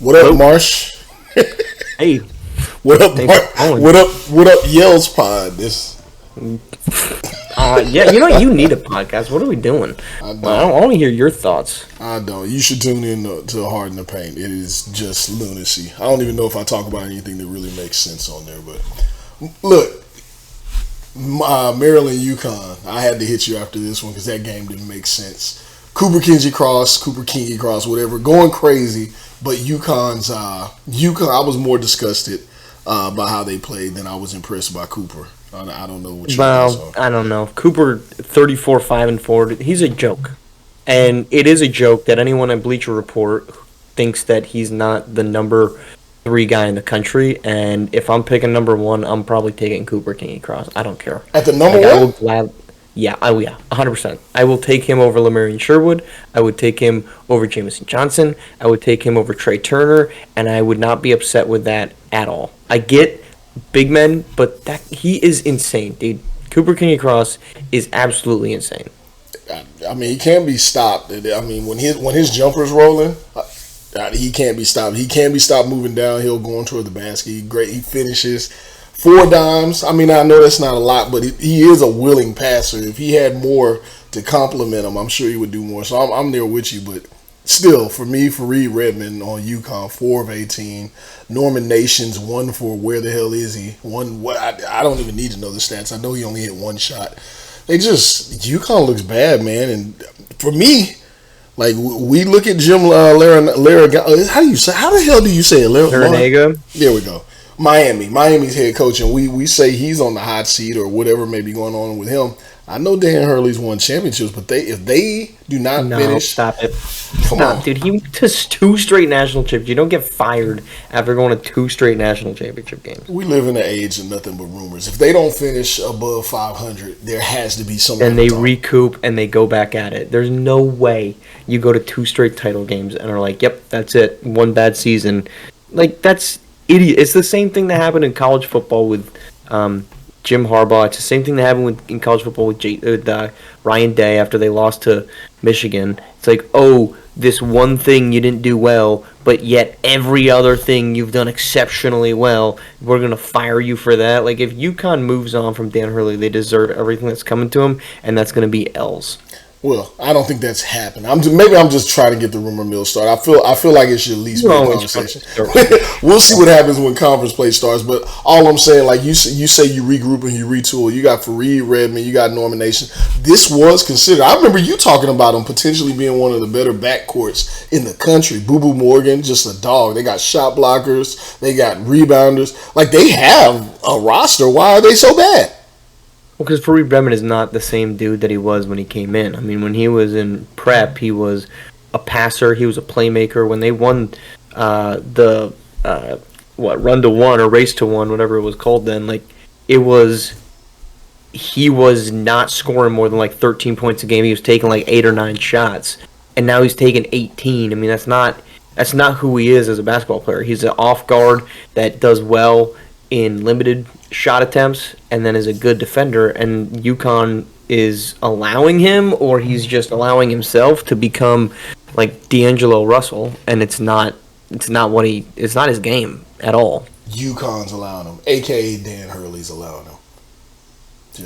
What up, Marsh? Hey, What up, thanks for Mark? calling. What up, Yells Pod? This Yeah, you need a podcast. What are we doing? I Well, don't. I want to hear your thoughts. I don't. You should tune in to Hard in the Paint. It is just lunacy. I don't even know if I talk about anything that really makes sense on there. But look, Maryland UConn. I had to hit you after this one because that game didn't make sense. Cooper Kingy Cross, whatever, going crazy. But UConn. I was more disgusted by how they played than I was impressed by Cooper. I don't know what you guys Well, are. I don't know. Cooper, 34, 5 and 4. He's a joke, and it is a joke that anyone at Bleacher Report thinks that he's not the number 3 guy in the country. And if I'm picking number 1, I'm probably taking Cooper Kingy Cross. I don't care. At the number Like I will one, glad. Yeah, 100%. I will take him over Lemarian Sherwood. I would take him over Jamison Johnson. I would take him over Trey Turner, and I would not be upset with that at all. I get big men, but that he is insane, dude. Cooper Kingy Cross is absolutely insane. I mean, he can't be stopped. I mean, when his jumper's rolling, he can't be stopped. He can't be stopped moving downhill, going toward the basket. He finishes 4 dimes. I mean, I know that's not a lot, but he is a willing passer. If he had more to compliment him, I'm sure he would do more. So I'm there with you, but still, for me, Fareed Redmond on UConn, 4 of 18. Norman Nations, 1 for where the hell is he? One. What? I don't even need to know the stats. I know he only hit 1 shot. UConn looks bad, man. And for me, like we look at Jim how the hell do you say it? Larinaga, There we go. Miami's head coach, and we say he's on the hot seat or whatever may be going on with him. I know Dan Hurley's won championships, but if they do not no, finish, stop it. come Stop, on. dude. He went to 2 straight national championships. You don't get fired after going to 2 straight national championship games. We live in an age of nothing but rumors. If they don't finish above 500, there has to be someone. And they recoup and they go back at it. There's no way you go to 2 straight title games and are like, yep, that's it. 1 bad season. Like, that's idiot. It's the same thing that happened in college football with Jim Harbaugh. It's the same thing that happened in college football with Ryan Day after they lost to Michigan. It's like, oh, this one thing you didn't do well, but yet every other thing you've done exceptionally well, we're going to fire you for that. Like, if UConn moves on from Dan Hurley, they deserve everything that's coming to them, and that's going to be L's. Well, I don't think that's happened. Maybe I'm just trying to get the rumor mill started. I feel like it should at least be a conversation. We'll see what happens when conference play starts. But all I'm saying, like you say, you regroup and you retool. You got Fareed Redmond, you got Norman Nation. This was considered. I remember you talking about him potentially being one of the better backcourts in the country. Boo Boo Morgan, just a dog. They got shot blockers. They got rebounders. Like they have a roster. Why are they so bad? Well, because Fareed Redmond is not the same dude that he was when he came in. I mean, when he was in prep, he was a passer. He was a playmaker. When they won run to one or race to one, whatever it was called then, like he was not scoring more than like 13 points a game. He was taking like 8 or 9 shots, and now he's taking 18. I mean, that's not who he is as a basketball player. He's an off guard that does well in limited shot attempts and then is a good defender, and UConn is allowing him, or he's just allowing himself to become like D'Angelo Russell, and it's not his game at all. UConn's allowing him, aka Dan Hurley's allowing him.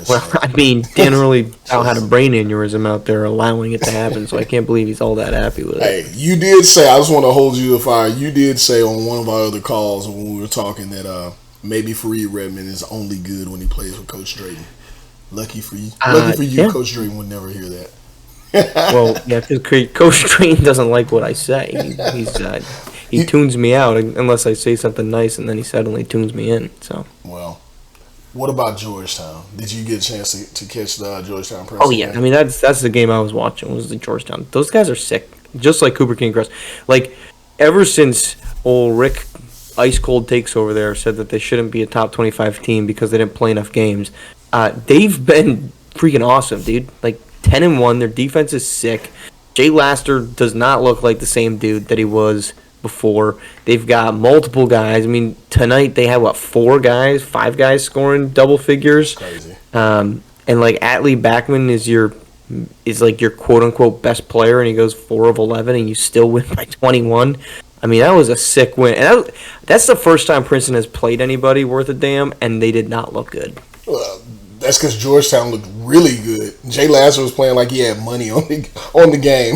Well, I mean, Dan Hurley had a brain aneurysm out there allowing it to happen, so I can't believe he's all that happy with it. Hey, you did say, I just want to hold you to the fire. You did say on one of our other calls when we were talking that maybe Fareed Redmond is only good when he plays with Coach Drayton. Lucky for you. Yeah. Coach Drayton would never hear that. Well, yeah, because Coach Drayton doesn't like what I say. He tunes me out unless I say something nice, and then he suddenly tunes me in. So. Well, what about Georgetown? Did you get a chance to catch the Georgetown press? Oh yeah, I mean that's the game I was watching, was the Georgetown. Those guys are sick, just like Cooper King Cross. Like ever since old Rick Ice Cold Takes over there said that they shouldn't be a top 25 team because they didn't play enough games, they've been freaking awesome, dude. Like 10-1, their defense is sick. Jay Laster does not look like the same dude that he was before. They've got multiple guys. I mean, tonight they have 5 guys scoring double figures. Crazy. And like Atlee Backman is like your quote unquote best player, and he goes 4 of 11, and you still win by 21. I mean, that was a sick win. And that's the first time Princeton has played anybody worth a damn, and they did not look good. That's because Georgetown looked really good. Jay Lasser was playing like he had money on the game.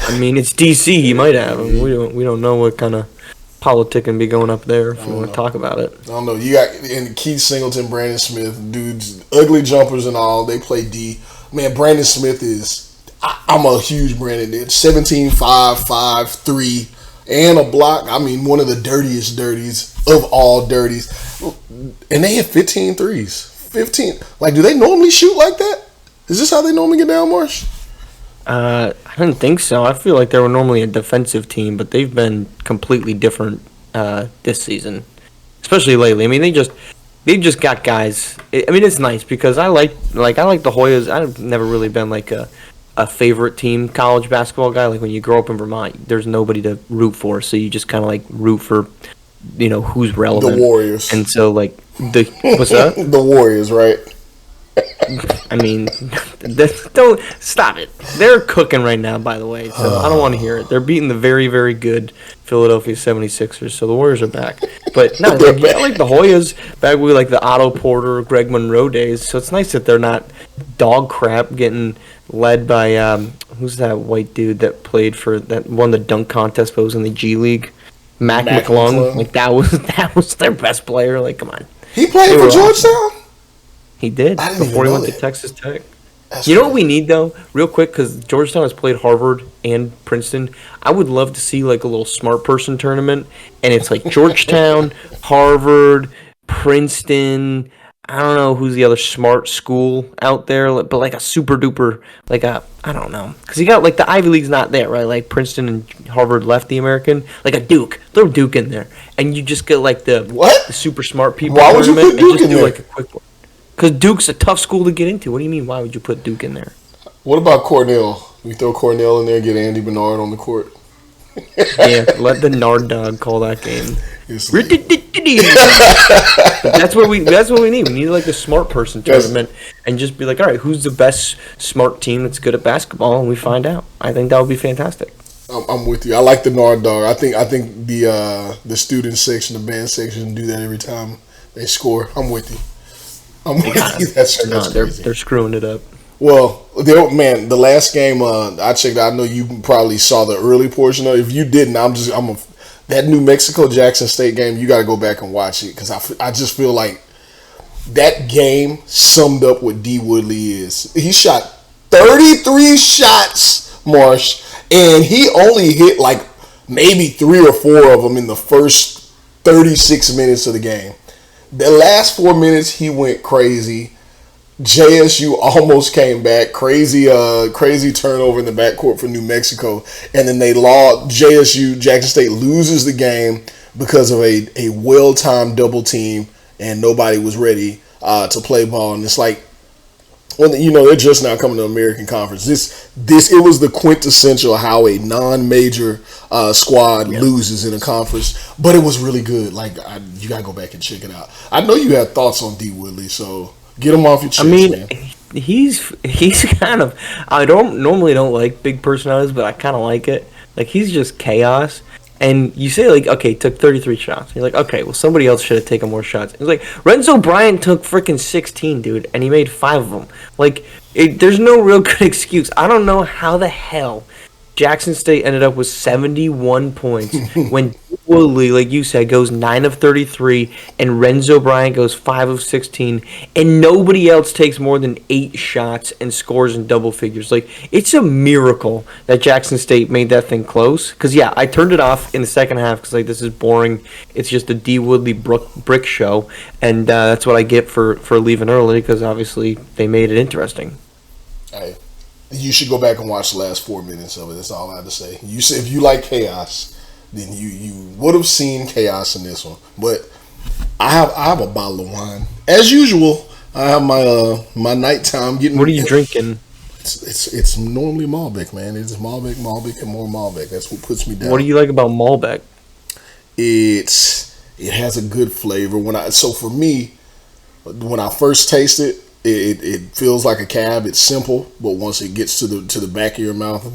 I mean, it's DC. He might have. I mean, we don't know what kind of politicking be going up there if you want to talk about it. I don't know. You got and Keith Singleton, Brandon Smith, dudes, ugly jumpers and all. They play D. Man, Brandon Smith is. I'm a huge Brandon. It's 17, 5, 5, 3, and a block. I mean, one of the dirtiest of all dirties. And they hit 15 threes. 15. Like, do they normally shoot like that? Is this how they normally get down, Marsh? I didn't think so. I feel like they were normally a defensive team, but they've been completely different this season, especially lately. I mean, they just got guys. I mean, it's nice because I like the Hoyas. I've never really been like a favorite team college basketball guy. Like when you grow up in Vermont, there's nobody to root for, so you just kind of like root for, who's relevant. The Warriors. And so like what's that? The Warriors, right? I mean, don't stop it. They're cooking right now, by the way, so I don't want to hear it. They're beating the very, very good Philadelphia 76ers, so the Warriors are back. But no, I like the Hoyas back with like the Otto Porter, Greg Monroe days, so it's nice that they're not dog crap getting led by, who's that white dude that won the dunk contest but was in the G League? Mac McClung. Like that was their best player. Like, come on. He played for Georgetown? He did before he went to Texas Tech. That's what we need though, real quick, because Georgetown has played Harvard and Princeton. I would love to see like a little smart person tournament, and it's like Georgetown, Harvard, Princeton. I don't know who's the other smart school out there, but like a super duper, I don't know, because you got like the Ivy League's not there, right? Like Princeton and Harvard left the American, like a Duke, throw Duke in there, and you just get like the super smart people. Why would you put Duke in there? Like a quick one. Because Duke's a tough school to get into. What do you mean? Why would you put Duke in there? What about Cornell? You throw Cornell in there, get Andy Bernard on the court. Yeah, let the Nard dog call that game. That's what we need. We need like a smart person tournament and just be like, all right, who's the best smart team that's good at basketball, and we find out. I think that would be fantastic. I'm with you. I like the Nard dog. I think the student section, the band section, do that every time they score. I'm with you. That's crazy. They're screwing it up. Well, the last game I checked. I know you probably saw the early portion of it. If you didn't, that New Mexico Jackson State game. You got to go back and watch it because I just feel like that game summed up what D Woodley is. He shot 33 shots, Marsh, and he only hit like maybe 3 or 4 of them in the first 36 minutes of the game. The last 4 minutes, he went crazy. JSU almost came back. Crazy turnover in the backcourt for New Mexico. And then they lost. Jackson State loses the game because of a well-timed double team, and nobody was ready to play ball. And it's like, they're just now coming to American Conference. It was the quintessential how a non-major squad loses in a conference, but it was really good. Like you gotta go back and check it out. I know you had thoughts on D Woodley, so get him off your chest. I mean, man. he's kind of. I normally don't like big personalities, but I kind of like it. Like he's just chaos. And you say, like, okay, took 33 shots. You're like, okay, well, somebody else should have taken more shots. It's like, Renzo Bryant took freaking 16, dude, and he made 5 of them. Like, there's no real good excuse. I don't know how the hell Jackson State ended up with 71 points when Woodley, like you said, goes 9 of 33, and Renzo Bryant goes 5 of 16, and nobody else takes more than 8 shots and scores in double figures. Like, it's a miracle that Jackson State made that thing close. Because, yeah, I turned it off in the second half because, like, this is boring. It's just a D. Woodley brick show, and that's what I get for leaving early because, obviously, they made it interesting. Hey. You should go back and watch the last 4 minutes of it. That's all I have to say. You said if you like chaos, then you would have seen chaos in this one. But I have a bottle of wine as usual. I have my nighttime getting. What are you drinking? It's normally Malbec, man. It's Malbec, and more Malbec. That's what puts me down. What do you like about Malbec? It has a good flavor. For me, when I first taste it. It feels like a cab. It's simple, but once it gets to the back of your mouth,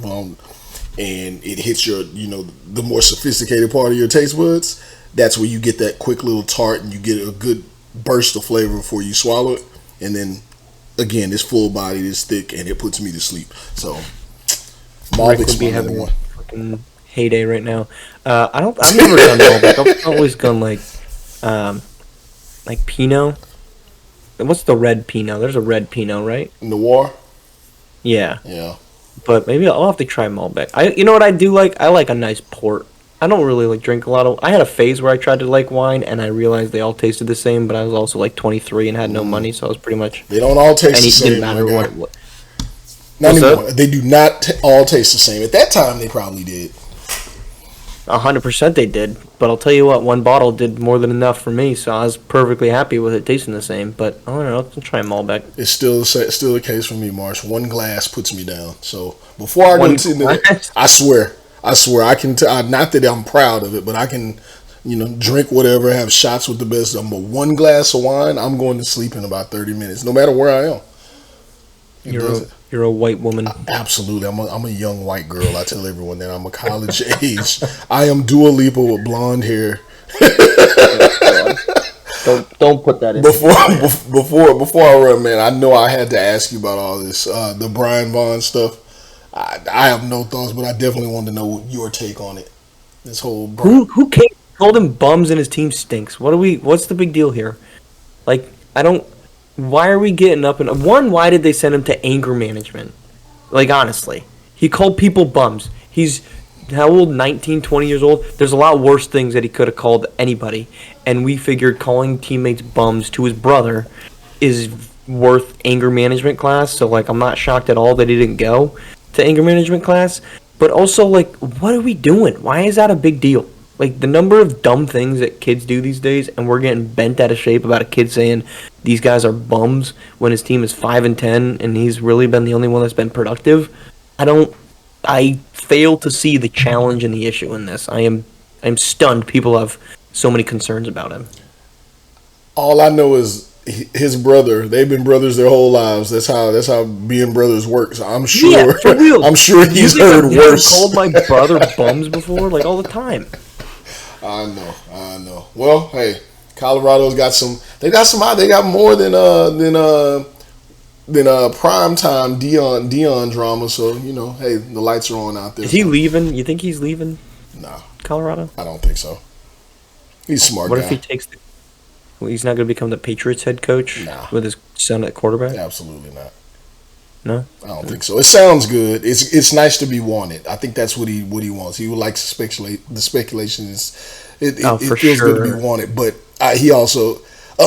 and it hits your, the more sophisticated part of your taste buds, that's where you get that quick little tart and you get a good burst of flavor before you swallow it. And then, again, it's full bodied, it's thick, and it puts me to sleep. So, Malbec's my number one. Fucking heyday right now. I've never done Malbec. I've always gone like Pinot. What's the red Pinot? There's a red Pinot, right? Noir? Yeah. Yeah. But maybe I'll have to try Malbec. You know what I do like? I like a nice port. I don't really drink a lot of. I had a phase where I tried to like wine, and I realized they all tasted the same. But I was also 23 and had no money, so I was pretty much. They don't all taste the same. It didn't matter what it was. Not anymore. They do not all taste the same. At that time, they probably did. 100% they did. But I'll tell you what, one bottle did more than enough for me, so I was perfectly happy with it tasting the same. But I don't know. Let's try Malbec. It's still the case for me, Marsh. One glass puts me down. So before I go into that, I swear, I can. Not that I'm proud of it, but I can, drink whatever, have shots with the best of them. But one glass of wine, I'm going to sleep in about 30 minutes, no matter where I am. You're a white woman. Absolutely. I'm a young white girl. I tell everyone that I'm a college age. I am Dua Lipa with blonde hair. Don't put that in. Before I run, man, I know I had to ask you about all this, the Brian Vaughn stuff. I have no thoughts, but I definitely want to know your take on it. This whole who called him bums and his team stinks. What's the big deal here? Why are we getting up and why did they send him to anger management? Honestly, he called people bums. He's how old? 19, 20 years old. There's a lot worse things that he could have called anybody, and we figured calling teammates bums to his brother is worth anger management class. So I'm not shocked at all that he didn't go to anger management class. But also what are we doing? Why is that a big deal? The number of dumb things that kids do these days, and we're getting bent out of shape about a kid saying these guys are bums when his team is 5-10 and he's really been the only one that's been productive. I fail to see the challenge and the issue in this. I'm stunned people have so many concerns about him. All I know is his brother. They've been brothers their whole lives. That's how being brothers works. I'm sure. Yeah, for real. I'm sure he's heard worse. I've called my brother bums before, all the time. I know. Well, hey, Colorado's got some. They got more than primetime Dion drama. So hey, the lights are on out there. Is he leaving? You think he's leaving? No, Colorado. I don't think so. He's a smart. What if he takes he's not going to become the Patriots head coach with his son at quarterback? Absolutely not. No, I don't think so. It sounds good. It's nice to be wanted. I think that's what he wants. He would like to speculate. The speculation is it feels good to be wanted. But he also,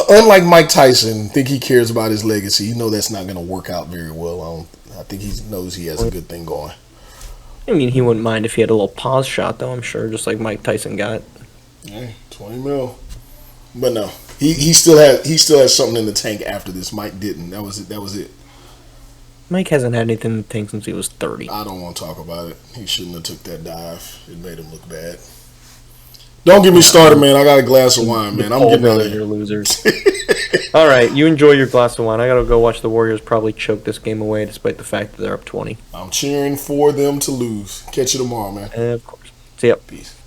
unlike Mike Tyson, think he cares about his legacy. That's not going to work out very well. I think he knows he has a good thing going. I mean, he wouldn't mind if he had a little pause shot, though. I'm sure, just like Mike Tyson got. Hey, $20 million. But no, he still has something in the tank after this. Mike didn't. That was it. Mike hasn't had anything in the tank since he was 30. I don't want to talk about it. He shouldn't have took that dive. It made him look bad. Don't get me started, man. I got a glass of wine, man. I'm getting out of here. Losers. All right, you enjoy your glass of wine. I got to go watch the Warriors probably choke this game away despite the fact that they're up 20. I'm cheering for them to lose. Catch you tomorrow, man. Of course. See ya. Peace.